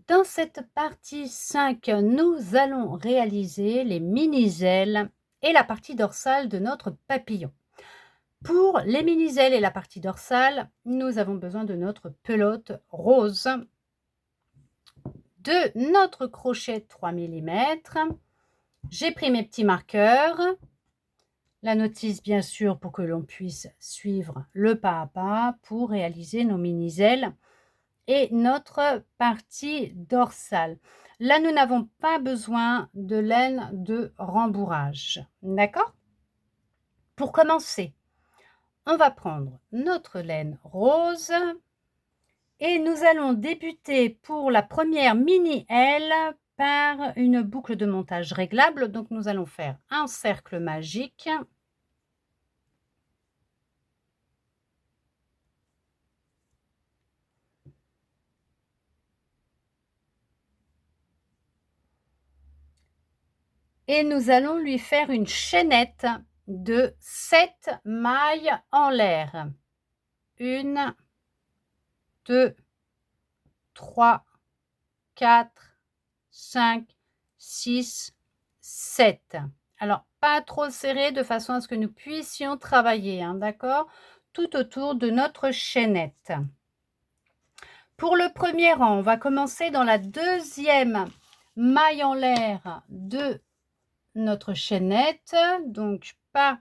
Dans cette partie 5, nous allons réaliser les mini-ailes et la partie dorsale de notre papillon. Pour les mini-ailes et la partie dorsale, nous avons besoin de notre pelote rose, de notre crochet 3 mm. J'ai pris mes petits marqueurs, la notice bien sûr pour que l'on puisse suivre le pas à pas pour réaliser nos mini-ailes et notre partie dorsale. Là, nous n'avons pas besoin de laine de rembourrage. D'accord? Pour commencer, on va prendre notre laine rose et nous allons débuter pour la première mini-aile par une boucle de montage réglable. Donc, nous allons faire un cercle magique. Et nous allons lui faire une chaînette de 7 mailles en l'air. 1, 2, 3, 4, 5, 6, 7. Alors, pas trop serré de façon à ce que nous puissions travailler, hein, d'accord? Tout autour de notre chaînette. Pour le premier rang, on va commencer dans la deuxième maille en l'air de notre chaînette. Donc, pas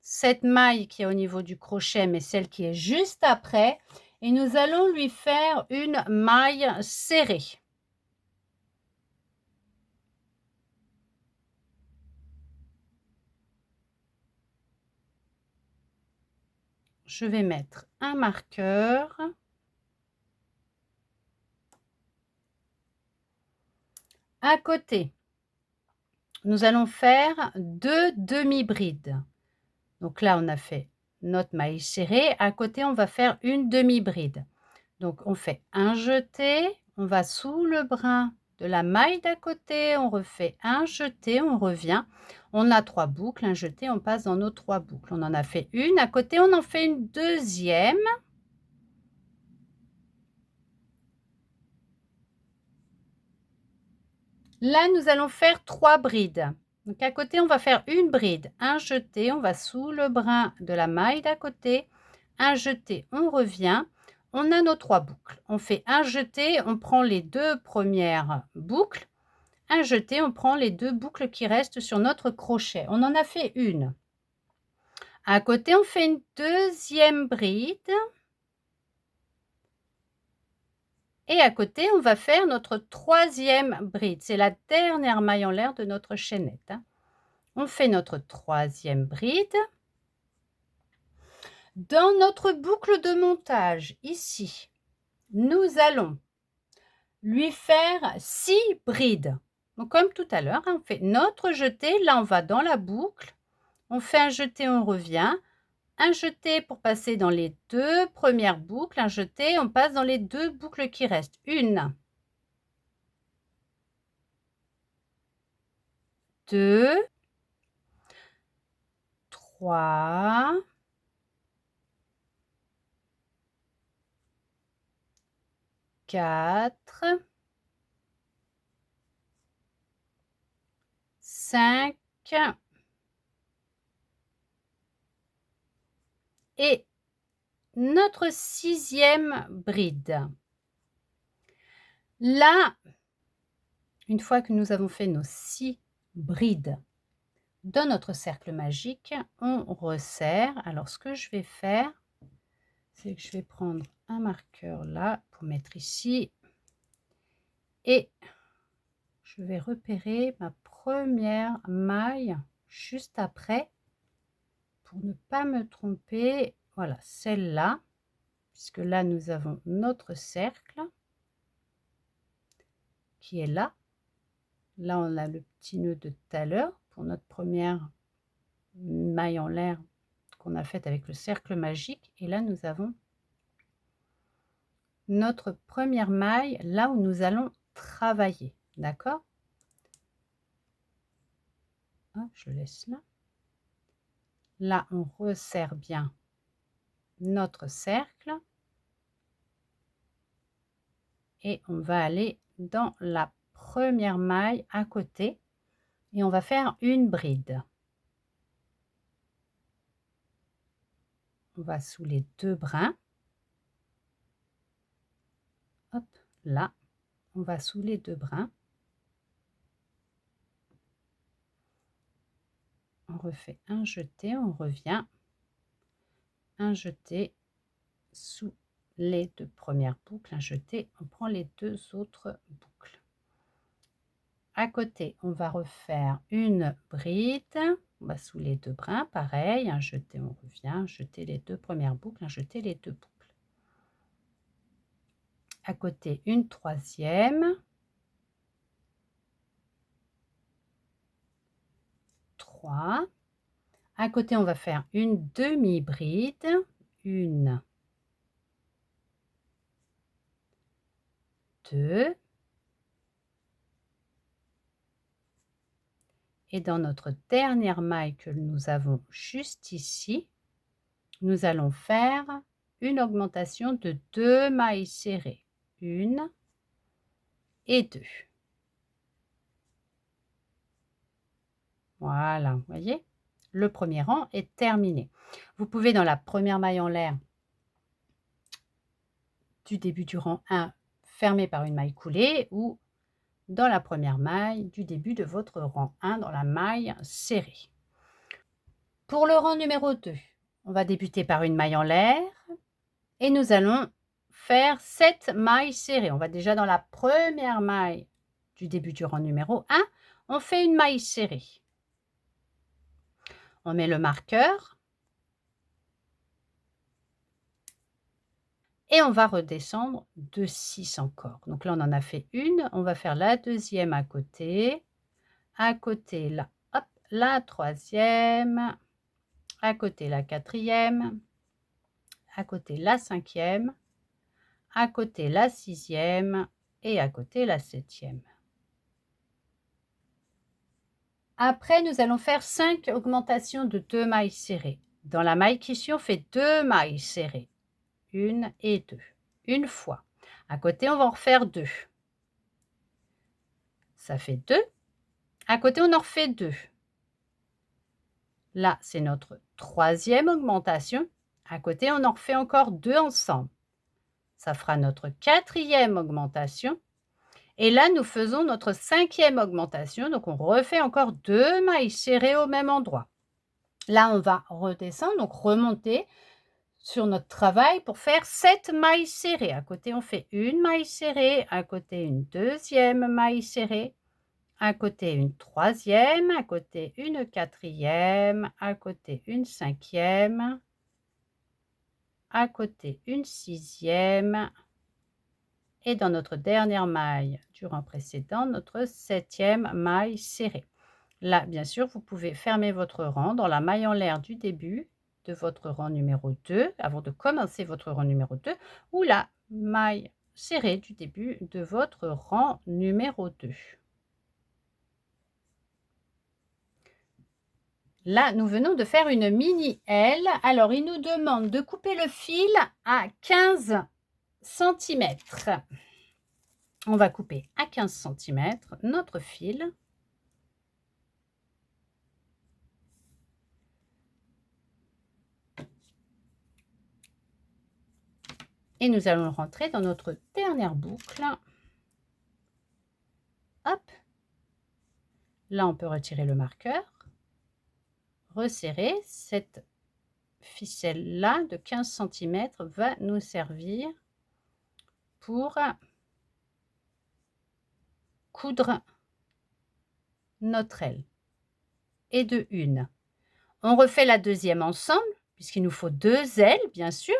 cette maille qui est au niveau du crochet, mais celle qui est juste après. Et nous allons lui faire une maille serrée. Je vais mettre un marqueur. À côté, nous allons faire 2 demi-brides. Donc là, on a fait notre maille serrée. À côté, on va faire une demi-bride. Donc, on fait un jeté, on va sous le brin de la maille d'à côté, on refait un jeté, on revient. On a 3 boucles, un jeté, on passe dans nos 3 boucles. On en a fait une. À côté, on en fait une deuxième. Là, nous allons faire 3 brides. Donc, à côté, on va faire une bride, un jeté, on va sous le brin de la maille d'à côté, un jeté, on revient. On a nos 3 boucles. On fait un jeté, on prend les 2 premières boucles. Un jeté, on prend les 2 boucles qui restent sur notre crochet. On en a fait une. À côté, on fait une deuxième bride. Et à côté, on va faire notre troisième bride. C'est la dernière maille en l'air de notre chaînette. On fait notre troisième bride. Dans notre boucle de montage, ici, nous allons lui faire 6 brides. Donc, comme tout à l'heure, on fait notre jeté. Là, on va dans la boucle. On fait un jeté, on revient. Un jeté pour passer dans les 2 premières boucles. Un jeté, on passe dans les 2 boucles qui restent. 1, 2, 3, 4, 5 et notre 6e bride. Là, une fois que nous avons fait nos 6 brides dans notre cercle magique, on resserre. Alors, ce que je vais faire, c'est que je vais prendre un marqueur là pour mettre ici et je vais repérer ma première maille juste après pour ne pas me tromper. Voilà, celle-là, puisque là, nous avons notre cercle qui est là. Là, on a le petit nœud de tout à l'heure pour notre première maille en l'air qu'on a faite avec le cercle magique. Et là, nous avons notre première maille, là où nous allons travailler. D'accord? Je laisse là. Là, on resserre bien notre cercle. Et on va aller dans la première maille à côté et on va faire une bride. On va sous les 2 brins. Hop, là, on va sous les 2 brins. On refait un jeté, on revient. Un jeté sous les 2 premières boucles, un jeté, on prend les 2 autres boucles. À côté, on va refaire une bride, on va sous les 2 brins, pareil, un jeté, on revient, un jeté les 2 premières boucles, un jeté les 2 boucles. À côté, une troisième, 3. À côté, on va faire une demi-bride, 1, 2. Et dans notre dernière maille que nous avons juste ici, nous allons faire une augmentation de 2 mailles serrées, 1 et 2. Voilà, vous voyez, le premier rang est terminé. Vous pouvez dans la première maille en l'air du début du rang 1 fermer par une maille coulée ou dans la première maille du début de votre rang 1 dans la maille serrée. Pour le rang numéro 2, on va débuter par une maille en l'air et nous allons faire 7 mailles serrées. On va déjà dans la première maille du début du rang numéro 1, on fait une maille serrée. On met le marqueur et on va redescendre de 6 encore. Donc là, on en a fait une, on va faire la deuxième à côté là, hop, la troisième, à côté la quatrième, à côté la cinquième, à côté la sixième et à côté la septième. Après, nous allons faire 5 augmentations de 2 mailles serrées. Dans la maille qui suit, on fait 2 mailles serrées. 1 et 2. Une fois. À côté, on va en refaire 2. Ça fait 2. À côté, on en refait 2. Là, c'est notre troisième augmentation. À côté, on en refait encore 2 ensemble. Ça fera notre quatrième augmentation. Et là, nous faisons notre cinquième augmentation. Donc, on refait encore 2 mailles serrées au même endroit. Là, on va redescendre, donc remonter sur notre travail pour faire 7 mailles serrées. À côté, on fait une maille serrée, à côté une deuxième maille serrée, à côté une troisième, à côté une quatrième, à côté une cinquième, à côté une sixième et dans notre dernière maille du rang précédent, notre septième maille serrée. Là, bien sûr, vous pouvez fermer votre rang dans la maille en l'air du début de votre rang numéro 2, avant de commencer votre rang numéro 2, ou la maille serrée du début de votre rang numéro 2. Là, nous venons de faire une mini aile. Alors, il nous demande de couper le fil à 15 cm. On va couper à 15 cm notre fil. Et nous allons rentrer dans notre dernière boucle. Hop. Là, on peut retirer le marqueur. Resserrer. Cette ficelle-là de 15 cm va nous servir pour coudre notre aile. Et de une. On refait la deuxième ensemble, puisqu'il nous faut 2 ailes, bien sûr.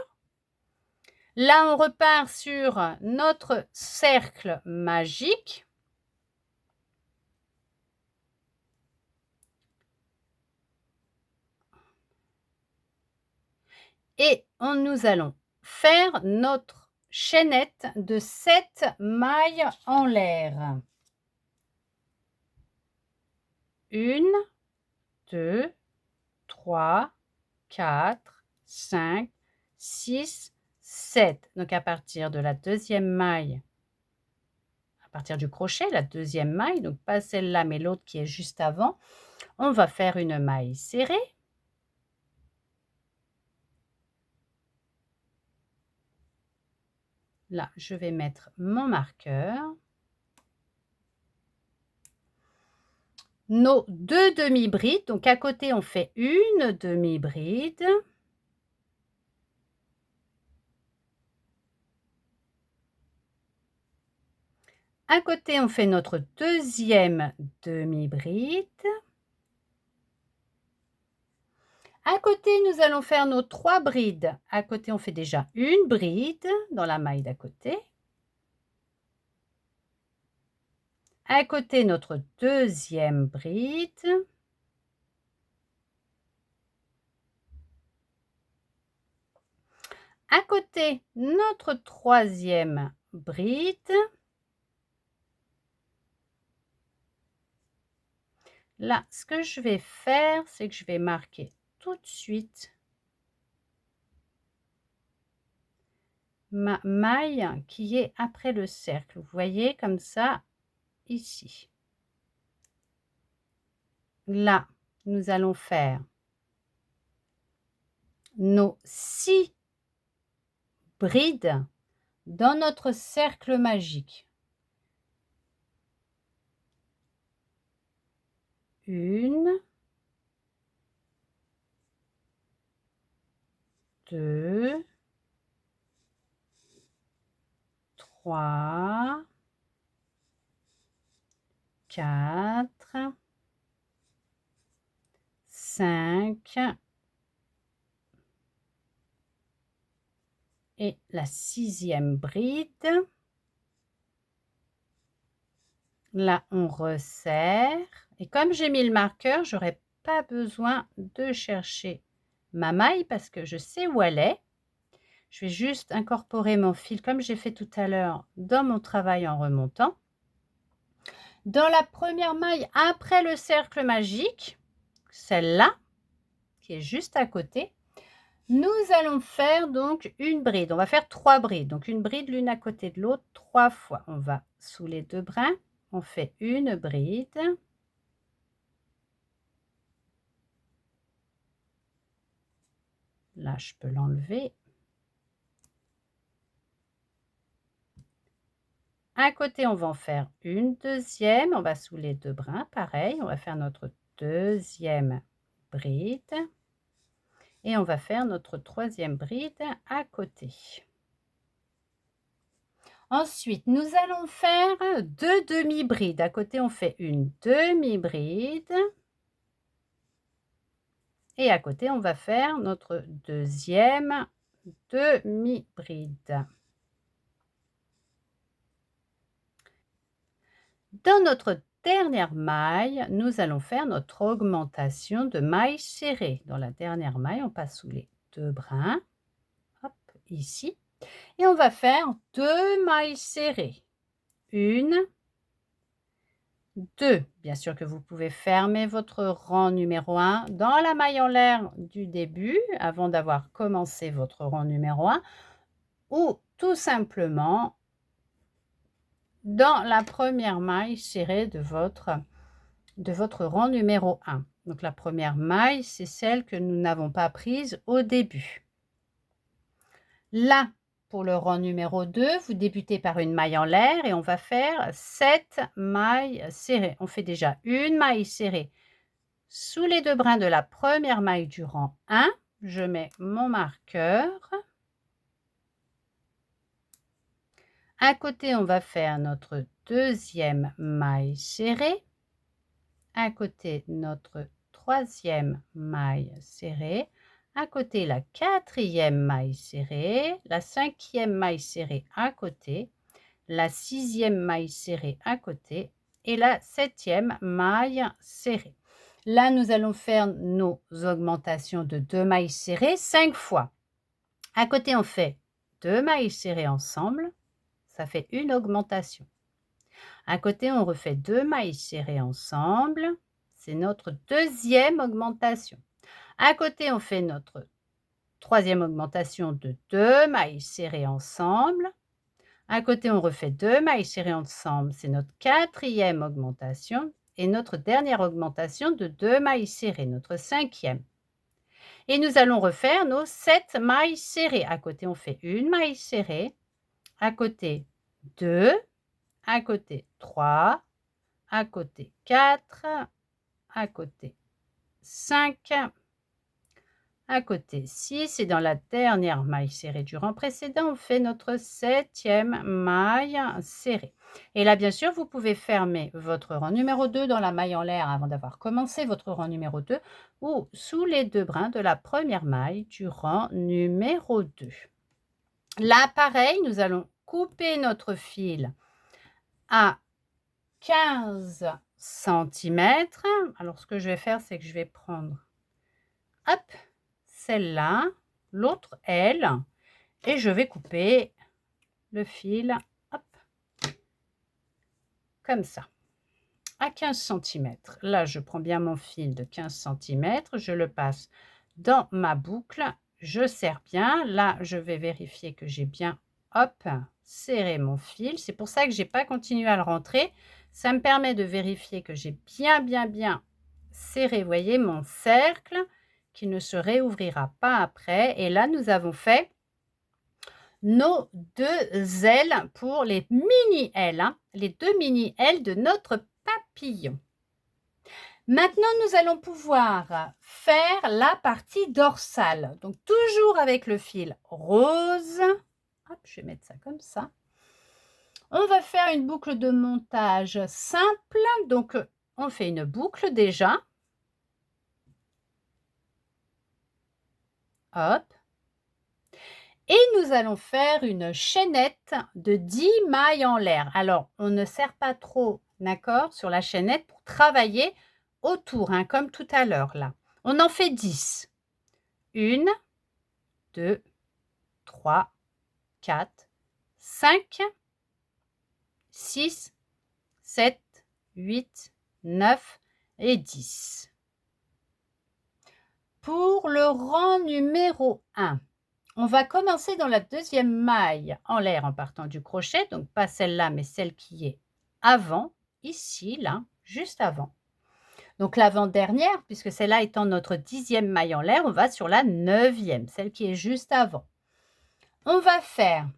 Là, on repart sur notre cercle magique. Et nous allons faire notre chaînette de 7 mailles en l'air. 1, 2, 3, 4, 5, 6, 7. Donc à partir de la deuxième maille, à partir du crochet, la deuxième maille, donc pas celle-là, mais l'autre qui est juste avant. On va faire une maille serrée. Là, je vais mettre mon marqueur. Nos 2 demi-brides, donc à côté, on fait une demi-bride. À côté, on fait notre deuxième demi-bride. À côté, nous allons faire nos 3 brides. À côté, on fait déjà une bride dans la maille d'à côté. À côté, notre deuxième bride. À côté, notre troisième bride. Là, ce que je vais faire, c'est que je vais marquer tout de suite ma maille qui est après le cercle. Vous voyez comme ça, ici. Là, nous allons faire nos 6 brides dans notre cercle magique. Une, 2, 3, 4, 5 et la 6e bride. Là, on resserre et comme j'ai mis le marqueur, j'aurai pas besoin de chercher ma maille parce que je sais où elle est. Je vais juste incorporer mon fil comme j'ai fait tout à l'heure dans mon travail en remontant. Dans la première maille après le cercle magique, celle-là qui est juste à côté, nous allons faire donc une bride. On va faire 3 brides, donc une bride l'une à côté de l'autre 3 fois. On va sous les 2 brins, on fait une bride. Là, je peux l'enlever. À côté, on va en faire une deuxième. On va sous les 2 brins, pareil. On va faire notre deuxième bride. Et on va faire notre troisième bride à côté. Ensuite, nous allons faire 2 demi-brides. À côté, on fait une demi-bride. Et à côté, on va faire notre deuxième demi-bride. Dans notre dernière maille, nous allons faire notre augmentation de maille serrée. Dans la dernière maille, on passe sous les 2 brins, hop, ici, et on va faire 2 mailles serrées. Une, 2. Bien sûr que vous pouvez fermer votre rang numéro 1 dans la maille en l'air du début, avant d'avoir commencé votre rang numéro 1, ou tout simplement dans la première maille serrée de votre rang numéro 1. Donc la première maille, c'est celle que nous n'avons pas prise au début. Là, pour le rang numéro 2, vous débutez par une maille en l'air et on va faire 7 mailles serrées. On fait déjà une maille serrée sous les 2 brins de la première maille du rang 1. Je mets mon marqueur. À côté, on va faire notre deuxième maille serrée. À côté, notre troisième maille serrée. À côté, la quatrième maille serrée, la cinquième maille serrée à côté, la sixième maille serrée à côté et la septième maille serrée. Là, nous allons faire nos augmentations de 2 mailles serrées 5 fois. À côté, on fait 2 mailles serrées ensemble. Ça fait une augmentation. À côté, on refait 2 mailles serrées ensemble. C'est notre deuxième augmentation. À côté, on fait notre troisième augmentation de 2 mailles serrées ensemble. À côté, on refait 2 mailles serrées ensemble, c'est notre 4e augmentation et notre dernière augmentation de 2 mailles serrées, notre 5e. Et nous allons refaire nos 7 mailles serrées. À côté, on fait une maille serrée, à côté 2, à côté 3, à côté 4, à côté 5, à côté 6 et dans la dernière maille serrée du rang précédent, on fait notre 7e maille serrée. Et là, bien sûr, vous pouvez fermer votre rang numéro 2 dans la maille en l'air avant d'avoir commencé votre rang numéro 2 ou sous les 2 brins de la première maille du rang numéro 2. Là, pareil, nous allons couper notre fil à 15 cm. Alors, ce que je vais faire, c'est que je vais prendre, hop, celle-là, l'autre elle, et je vais couper le fil, hop, comme ça, à 15 cm. Là, je prends bien mon fil de 15 cm, je le passe dans ma boucle, je serre bien. Là, je vais vérifier que j'ai bien, hop, serré mon fil. C'est pour ça que j'ai pas continué à le rentrer. Ça me permet de vérifier que j'ai bien serré, vous voyez, mon cercle qui ne se réouvrira pas après. Et là, nous avons fait nos 2 ailes pour les mini-ailes, hein, les 2 mini-ailes de notre papillon. Maintenant, nous allons pouvoir faire la partie dorsale. Donc, toujours avec le fil rose. Hop, je vais mettre ça comme ça. On va faire une boucle de montage simple. Donc, on fait une boucle déjà. Hop. Et nous allons faire une chaînette de 10 mailles en l'air. Alors, on ne serre pas trop, d'accord, sur la chaînette pour travailler autour, hein, comme tout à l'heure là. On en fait 10. 1, 2, 3, 4, 5, 6, 7, 8, 9 et 10. Pour le rang numéro 1, on va commencer dans la 2e maille en l'air en partant du crochet, donc pas celle-là, mais celle qui est avant, ici, là, juste avant. Donc l'avant-dernière, puisque celle-là étant notre 10e maille en l'air, on va sur la 9e, celle qui est juste avant. On va faire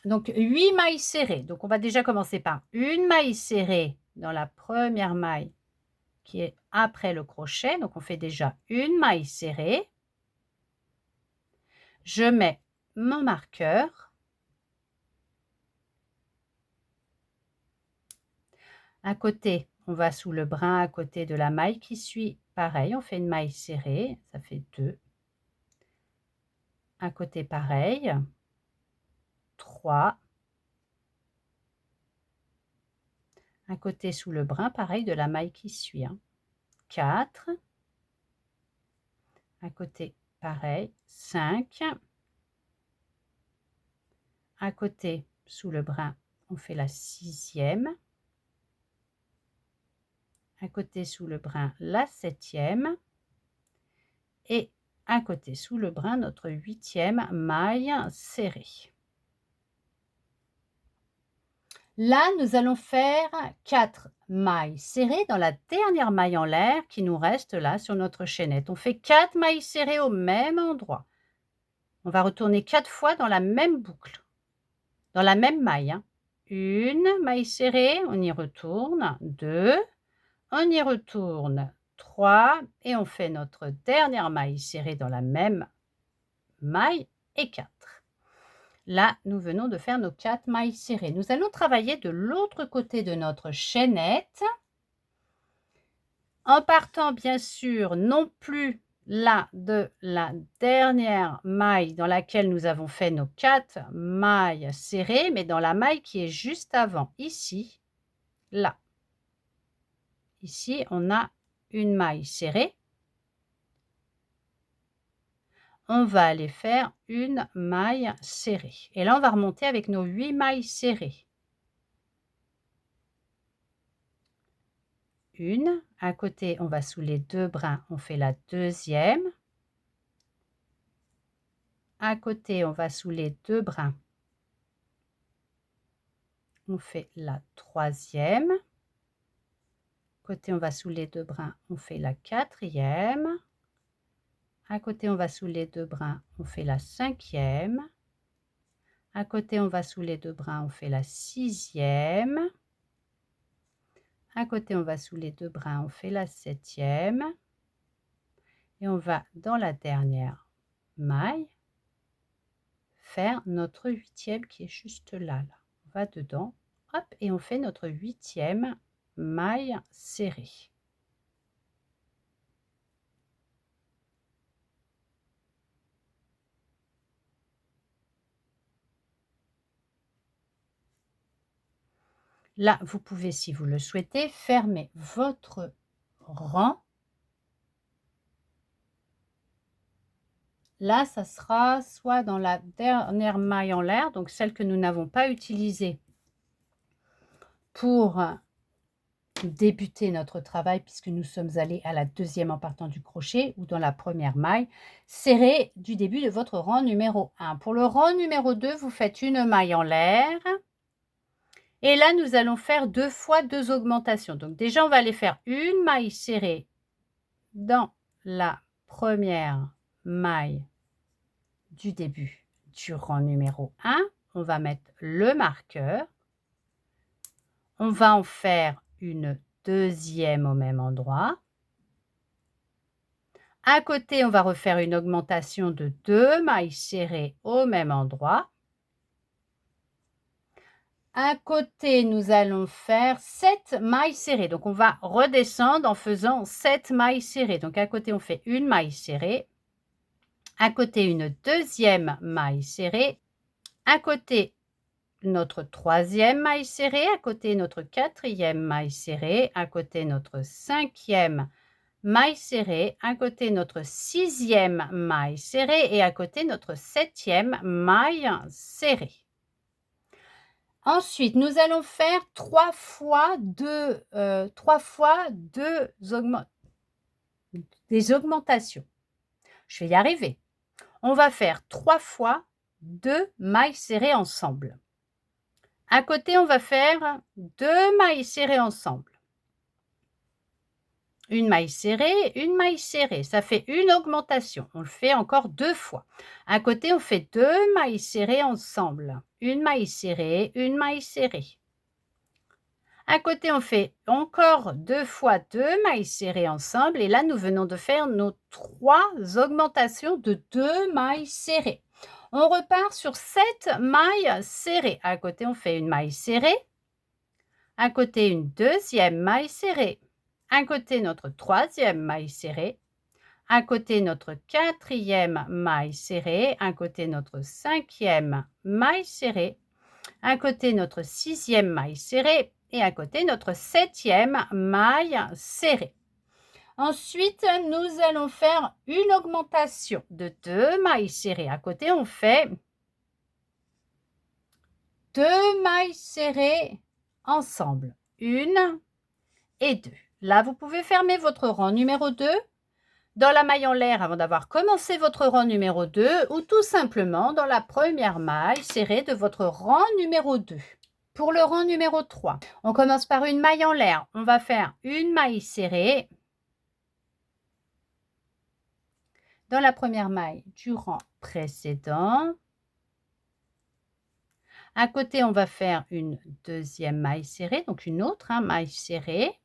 donc 8 mailles serrées. Donc on va déjà commencer par une maille serrée dans la première maille qui est après le crochet. Donc on fait déjà une maille serrée. Je mets mon marqueur. À côté, on va sous le brin à côté de la maille qui suit. Pareil, on fait une maille serrée, ça fait 2. À côté, pareil, 3. À côté, sous le brin, pareil, de la maille qui suit. 4. À côté, pareil, 5. À côté, sous le brin, on fait la 6e. À côté, sous le brin, la 7e. Et à côté, sous le brin, notre 8e maille serrée. Là, nous allons faire 4 mailles serrées dans la dernière maille en l'air qui nous reste là sur notre chaînette. On fait 4 mailles serrées au même endroit. On va retourner 4 fois dans la même boucle, dans la même maille. Une maille serrée, on y retourne, 2, on y retourne, 3 et on fait notre dernière maille serrée dans la même maille et 4. Là, nous venons de faire nos 4 mailles serrées. Nous allons travailler de l'autre côté de notre chaînette en partant bien sûr non plus là de la dernière maille dans laquelle nous avons fait nos 4 mailles serrées, mais dans la maille qui est juste avant, ici, là. Ici, on a une maille serrée. On va aller faire une maille serrée. Et là, on va remonter avec nos 8 mailles serrées. Une, à côté, on va sous les 2 brins, on fait la 2e. À côté, on va sous les 2 brins. On fait la 3e. Côté, on va sous les 2 brins, on fait la 4e. À côté, on va sous les 2 brins, on fait la 5e. À côté, on va sous les 2 brins, on fait la 6e. À côté, on va sous les 2 brins, on fait la 7e. Et on va dans la dernière maille faire notre 8e qui est juste là. On va dedans, hop, et on fait notre 8e maille serrée. Là, vous pouvez, si vous le souhaitez, fermer votre rang. Là, ça sera soit dans la dernière maille en l'air, donc celle que nous n'avons pas utilisée pour débuter notre travail, puisque nous sommes allés à la 2e en partant du crochet, ou dans la première maille serrée du début de votre rang numéro 1. Pour le rang numéro 2, vous faites une maille en l'air. Et là, nous allons faire 2 fois 2 augmentations. Donc déjà, on va aller faire une maille serrée dans la première maille du début du rang numéro 1. On va mettre le marqueur. On va en faire une deuxième au même endroit. À côté, on va refaire une augmentation de 2 mailles serrées au même endroit. À côté, nous allons faire 7 mailles serrées. Donc, on va redescendre en faisant 7 mailles serrées. Donc, à côté, on fait une maille serrée. À côté, une deuxième maille serrée. À côté, notre 3e maille serrée. À côté, notre 4e maille serrée. À côté, notre 5e maille serrée. À côté, notre 6e maille serrée. Et à côté, notre 7e maille serrée. Ensuite, nous allons faire 3 fois 2 des augmentations. Je vais y arriver. On va faire 3 fois 2 mailles serrées ensemble. À côté, on va faire 2 mailles serrées ensemble. Une maille serrée, une maille serrée. Ça fait une augmentation. On le fait encore 2 fois. À côté, on fait 2 mailles serrées ensemble. Une maille serrée, une maille serrée. À côté, on fait encore 2 fois 2 mailles serrées ensemble. Et là, nous venons de faire nos 3 augmentations de 2 mailles serrées. On repart sur 7 mailles serrées. À côté, on fait une maille serrée. À côté, une deuxième maille serrée. À côté, notre 3e maille serrée. À côté, notre 4e maille serrée. À côté, notre 5e maille serrée. À côté, notre 6e maille serrée. Et à côté, notre 7e maille serrée. Ensuite, nous allons faire une augmentation de 2 mailles serrées. À côté, on fait 2 mailles serrées ensemble. 1 et 2. Là, vous pouvez fermer votre rang numéro 2 dans la maille en l'air avant d'avoir commencé votre rang numéro 2 ou tout simplement dans la première maille serrée de votre rang numéro 2. Pour le rang numéro 3, on commence par une maille en l'air. On va faire une maille serrée dans la première maille du rang précédent. À côté, on va faire une deuxième maille serrée, donc une autre maille serrée.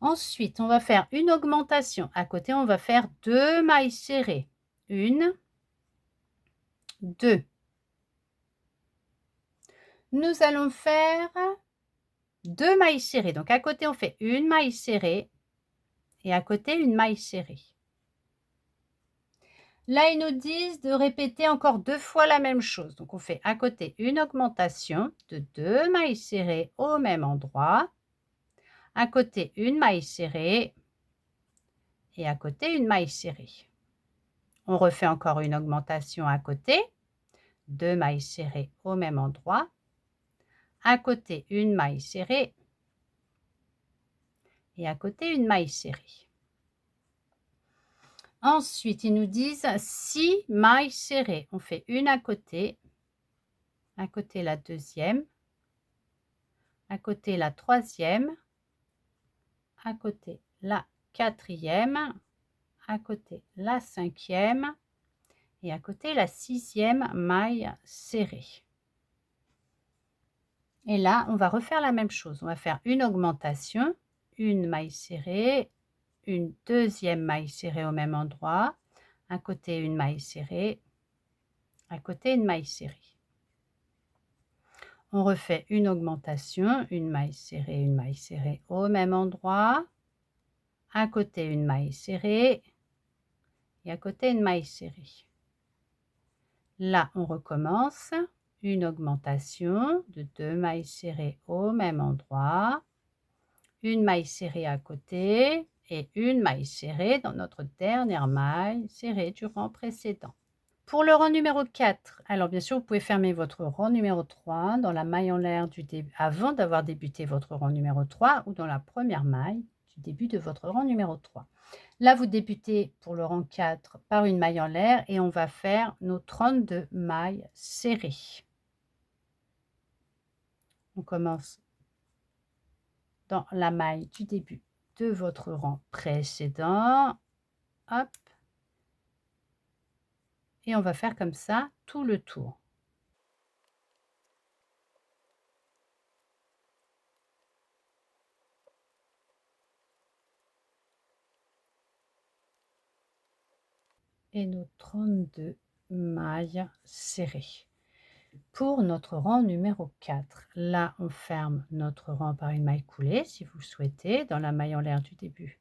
Ensuite, on va faire une augmentation. À côté, on va faire 2 mailles serrées. 1, 2. Nous allons faire 2 mailles serrées. Donc, à côté, on fait une maille serrée et à côté, une maille serrée. Là, ils nous disent de répéter encore 2 fois la même chose. Donc, on fait à côté une augmentation de 2 mailles serrées au même endroit. À côté, une maille serrée et à côté, une maille serrée. On refait encore une augmentation à côté, 2 mailles serrées au même endroit. À côté, une maille serrée et à côté une maille serrée. Ensuite, ils nous disent 6 mailles serrées. On fait une à côté la deuxième, à côté la troisième, à côté la quatrième, à côté la cinquième et à côté la sixième maille serrée. Et là, on va refaire la même chose. On va faire une augmentation, une maille serrée, une deuxième maille serrée au même endroit, à côté une maille serrée, à côté une maille serrée. On refait une augmentation, une maille serrée au même endroit, à côté une maille serrée et à côté une maille serrée. Là, on recommence une augmentation de 2 mailles serrées au même endroit, une maille serrée à côté et une maille serrée dans notre dernière maille serrée du rang précédent. Pour le rang numéro 4, alors bien sûr, vous pouvez fermer votre rang numéro 3 dans la maille en l'air du début, avant d'avoir débuté votre rang numéro 3 ou dans la première maille du début de votre rang numéro 3. Là, vous débutez pour le rang 4 par une maille en l'air et on va faire nos 32 mailles serrées. On commence dans la maille du début de votre rang précédent. Hop. Et on va faire comme ça tout le tour. Et nos 32 mailles serrées. Pour notre rang numéro 4, là on ferme notre rang par une maille coulée si vous le souhaitez dans la maille en l'air du début.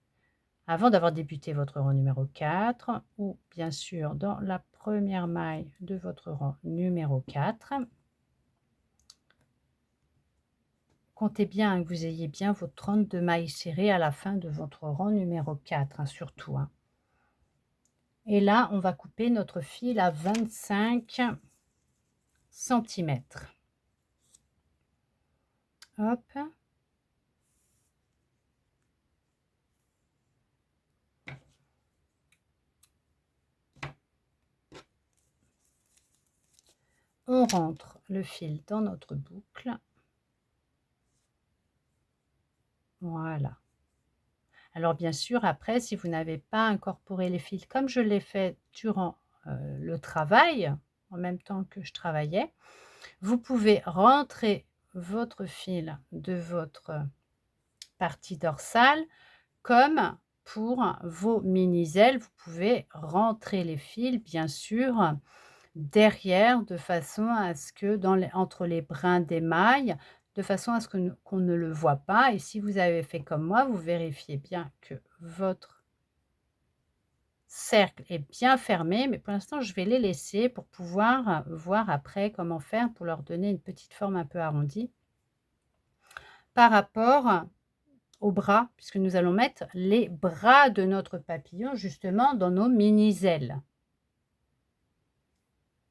Avant d'avoir débuté votre rang numéro 4 ou bien sûr dans la première maille de votre rang numéro 4. Comptez bien que vous ayez bien vos 32 mailles serrées à la fin de votre rang numéro 4, surtout. Et là, on va couper notre fil à 25 cm. Hop. On rentre le fil dans notre boucle. Voilà. Alors bien sûr, après, si vous n'avez pas incorporé les fils comme je l'ai fait durant le travail, en même temps que je travaillais, vous pouvez rentrer votre fil de votre partie dorsale comme pour vos mini-ailes. Vous pouvez rentrer les fils, bien sûr, derrière de façon à ce que entre les brins d'émail, de façon à ce qu'on ne le voit pas. Et si vous avez fait comme moi, vous vérifiez bien que votre cercle est bien fermé, mais pour l'instant je vais les laisser pour pouvoir voir après comment faire pour leur donner une petite forme un peu arrondie par rapport aux bras, puisque nous allons mettre les bras de notre papillon justement dans nos mini-ailes.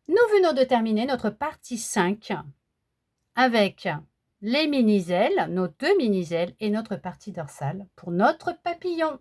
Nous venons de terminer notre partie 5 avec les mini-ailes, nos 2 mini-ailes et notre partie dorsale pour notre papillon.